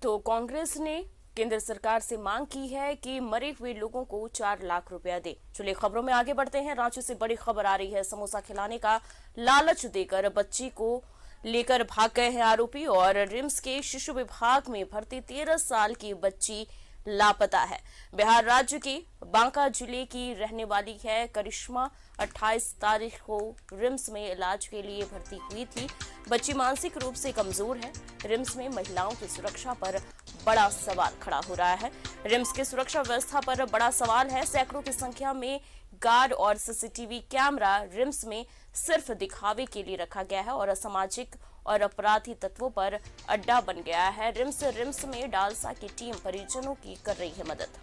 तो कांग्रेस ने केंद्र सरकार से मांग की है कि मरे हुए लोगों को 4 लाख रुपया दे। चलिए खबरों में आगे बढ़ते हैं। रांची से बड़ी खबर आ रही है। समोसा खिलाने का लालच देकर बच्ची को लेकर भाग गए हैं आरोपी और रिम्स के शिशु विभाग में भर्ती 13 साल की बच्ची लापता है। बिहार राज्य के बांका जिले की रहने वाली है करिश्मा। 28 तारीख को रिम्स में इलाज के लिए भर्ती हुई थी। बच्ची मानसिक रूप से कमजोर है। रिम्स में महिलाओं की सुरक्षा पर बड़ा सवाल खड़ा हो रहा है। रिम्स की सुरक्षा व्यवस्था पर बड़ा सवाल है। सैकड़ों की संख्या में गार्ड और सीसीटीवी कैमरा रिम्स में सिर्फ दिखावे के लिए रखा गया है और असामाजिक और अपराधी तत्वों पर अड्डा बन गया है। रिम्स में डालसा की टीम परिजनों की कर रही है मदद।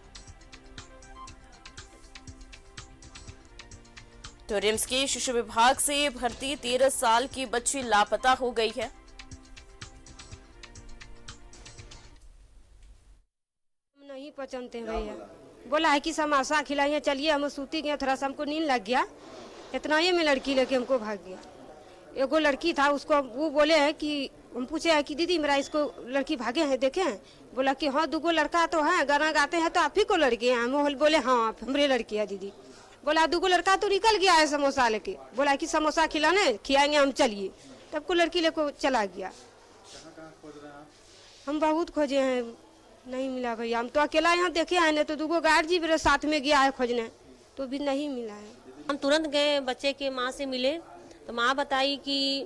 तो रिम्स के शिशु विभाग से भर्ती 13 साल की बच्ची लापता हो गई है। नहीं पहचानते हैं भैया। बोला है कि समोसा खिलाइए, चलिए हम सूती गए, थोड़ा सा हमको नींद लग गया, इतना ही में लड़की लेके हमको भाग गया। एगो लड़की था, उसको वो बोले हैं कि हम पूछे हैं कि दीदी मेरा इसको लड़की भागे हैं देखे हैं? बोला कि हाँ 2 लड़का तो है, गाना गाते हैं तो आप ही को लड़के हैं। हम बोले हाँ हमरे लड़की है दीदी। बोला 2 लड़का तो निकल गया है समोसा लेके। बोला कि समोसा खिलाने खिलाएंगे हम, चलिए। तब को लड़की लेको चला गया। हम बहुत खोजे हैं, नहीं मिला भैया। हम तो अकेला यहाँ देखे हैं, नहीं तो 2 गार्ड जी मेरे साथ में गया है खोजने, तो भी नहीं मिला है। हम तुरंत गए, बच्चे के माँ से मिले तो माँ बताई कि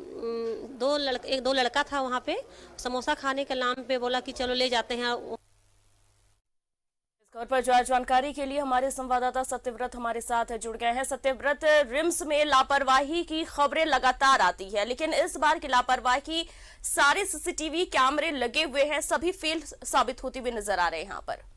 2 लड़का था वहाँ पे, समोसा खाने के नाम पे बोला कि चलो ले जाते हैं। इस खबर पर ज्यादा जानकारी के लिए हमारे संवाददाता सत्यव्रत हमारे साथ जुड़ गए हैं। सत्यव्रत, रिम्स में लापरवाही की खबरें लगातार आती है, लेकिन इस बार की लापरवाही, सारे सीसीटीवी कैमरे लगे हुए हैं, सभी फेल साबित होते हुए नजर आ रहे हैं यहाँ पर।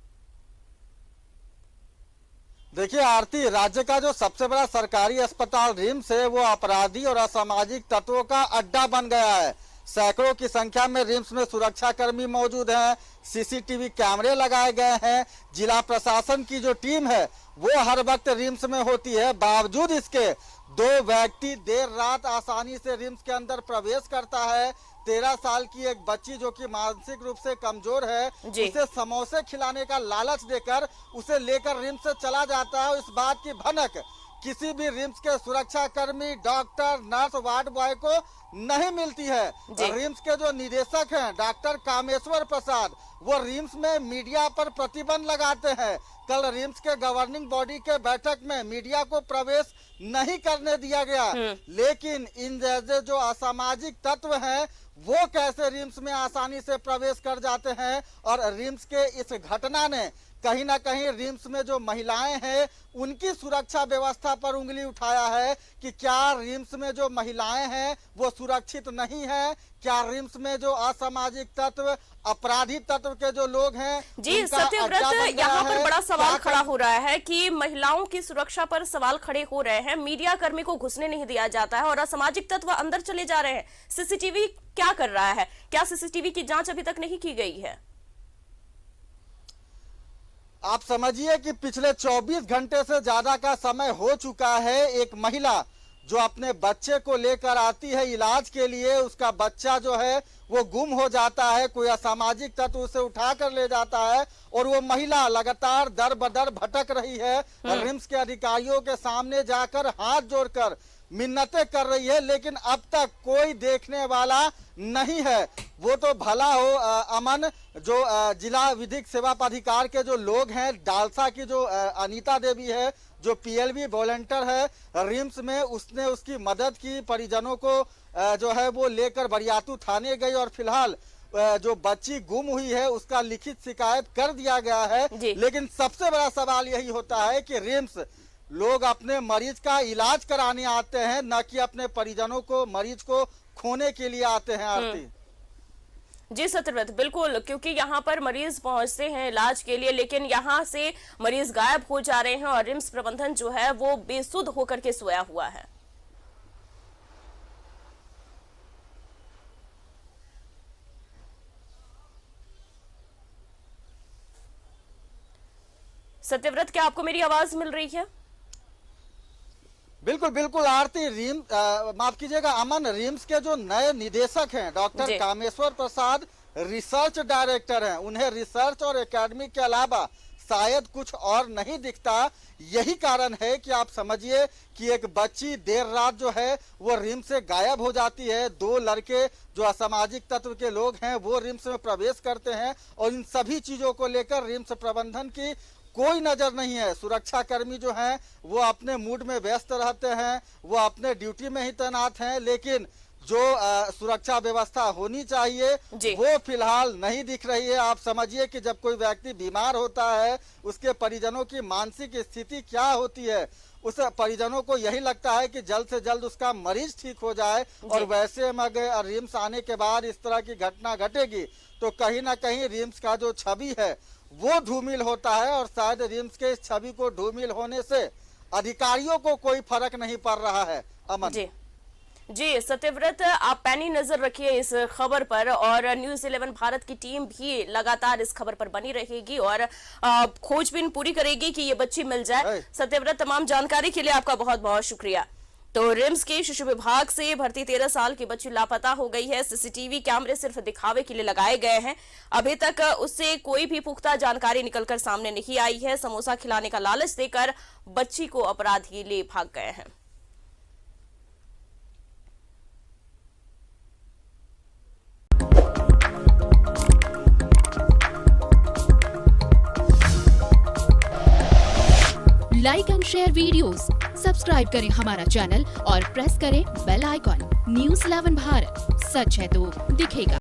देखिए आरती, राज्य का जो सबसे बड़ा सरकारी अस्पताल रिम्स है वो अपराधी और असामाजिक तत्वों का अड्डा बन गया है। सैकड़ों की संख्या में रिम्स में सुरक्षा कर्मी मौजूद हैं, सीसीटीवी कैमरे लगाए गए हैं। जिला प्रशासन की जो टीम है वो हर वक्त रिम्स में होती है। बावजूद इसके 2 व्यक्ति देर रात आसानी से रिम्स के अंदर प्रवेश करता है। 13 साल की एक बच्ची जो कि मानसिक रूप से कमजोर है, उसे समोसे खिलाने का लालच देकर उसे लेकर रिम्स से चला जाता है। इस बात की भनक किसी भी रिम्स के सुरक्षा कर्मी, डॉक्टर, नर्स, वार्ड बॉय को नहीं मिलती है। रिम्स के जो निदेशक हैं डॉक्टर कामेश्वर प्रसाद, वो रिम्स में मीडिया पर प्रतिबंध लगाते हैं। कल रिम्स के गवर्निंग बॉडी के बैठक में मीडिया को प्रवेश नहीं करने दिया गया, लेकिन इन जैसे जो असामाजिक तत्व हैं वो कैसे रिम्स में आसानी से प्रवेश कर जाते हैं। और रिम्स के इस घटना ने कहीं ना कहीं रिम्स में जो महिलाएं हैं उनकी सुरक्षा व्यवस्था पर उंगली उठाया है कि क्या रिम्स में जो महिलाएं हैं वो सुरक्षित नहीं है। क्या रिम्स में जो असामाजिक तत्व, अपराधी तत्व के जो लोग हैं जी सत्यव्रत, यहाँ पर बड़ा सवाल खड़ा हो रहा है कि महिलाओं की सुरक्षा पर सवाल खड़े हो रहे हैं। मीडिया कर्मी को घुसने नहीं दिया जाता है और असामाजिक तत्व अंदर चले जा रहे हैं। सीसीटीवी क्या कर रहा है? क्या सीसीटीवी की जांच अभी तक नहीं की गई है? आप समझिए कि पिछले 24 घंटे से ज्यादा का समय हो चुका है। एक महिला जो अपने बच्चे को लेकर आती है इलाज के लिए, उसका बच्चा जो है वो गुम हो जाता है। कोई असामाजिक तत्व उसे उठा कर ले जाता है और वो महिला लगातार दर बदर भटक रही है। रिम्स के अधिकारियों के सामने जाकर हाथ जोड़कर मिन्नतें कर रही है, लेकिन अब तक कोई देखने वाला नहीं है। वो तो भला हो अमन, जो जिला विधिक सेवा प्राधिकार के जो लोग हैं, डालसा की जो अनीता देवी है जो पीएलवी वॉलंटियर है रिम्स में, उसने उसकी मदद की। परिजनों को जो है वो लेकर बरियातू थाने गई और फिलहाल जो बच्ची गुम हुई है उसका लिखित शिकायत कर दिया गया है। लेकिन सबसे बड़ा सवाल यही होता है कि रिम्स लोग अपने मरीज का इलाज कराने आते हैं, न कि अपने परिजनों को, मरीज को खोने के लिए आते हैं। आरती जी सत्यव्रत, बिल्कुल, क्योंकि यहाँ पर मरीज पहुंचते हैं इलाज के लिए, लेकिन यहाँ से मरीज गायब हो जा रहे हैं और रिम्स प्रबंधन जो है वो बेसुध होकर के सोया हुआ है। सत्यव्रत, क्या आपको मेरी आवाज मिल रही है? बिल्कुल बिल्कुल आरती, माफ कीजिएगा अमन, रिम्स के जो नए निदेशक हैं doctor Kameshwar Prasad, research director हैं, उन्हें रिसर्च और एकेडमी के अलावा शायद कुछ और नहीं दिखता। यही कारण है कि आप समझिए कि एक बच्ची देर रात जो है वो रिम्स से गायब हो जाती है। 2 लड़के जो असामाजिक तत्व के लोग हैं वो रिम्स में प्रवेश करते हैं और इन सभी चीजों को लेकर रिम्स प्रबंधन की कोई नजर नहीं है। सुरक्षा कर्मी जो हैं वो अपने मूड में व्यस्त रहते हैं, वो अपने ड्यूटी में ही तैनात हैं, लेकिन जो सुरक्षा व्यवस्था होनी चाहिए वो फिलहाल नहीं दिख रही है। आप समझिए कि जब कोई व्यक्ति बीमार होता है उसके परिजनों की मानसिक स्थिति क्या होती है। उस परिजनों को यही लगता है कि जल्द से जल्द उसका मरीज ठीक हो जाए, और वैसे में अगर रिम्स आने के बाद इस तरह की घटना घटेगी तो कहीं ना कहीं रिम्स का जो छवि है वो धूमिल होता है, और शायद रिम्स के इस छवि को धूमिल होने से अधिकारियों को कोई फर्क नहीं पड़ रहा है। अमन जी सत्यव्रत, आप पैनी नजर रखिए इस खबर पर, और न्यूज़ 11 भारत की टीम भी लगातार इस खबर पर बनी रहेगी और खोजबीन पूरी करेगी कि ये बच्ची मिल जाए। सत्यव्रत, तमाम जानकारी के लिए आपका बहुत बहुत शुक्रिया। तो रिम्स के शिशु विभाग से भर्ती 13 साल की बच्ची लापता हो गई है। सीसीटीवी कैमरे सिर्फ दिखावे के लिए लगाए गए हैं, अभी तक उससे कोई भी पुख्ता जानकारी निकलकर सामने नहीं आई है। समोसा खिलाने का लालच देकर बच्ची को अपराधी ले भाग गए हैं। Like and share videos, subscribe करें हमारा चैनल और प्रेस करें बेल आइकॉन। न्यूज़ 11 भारत, सच है तो दिखेगा।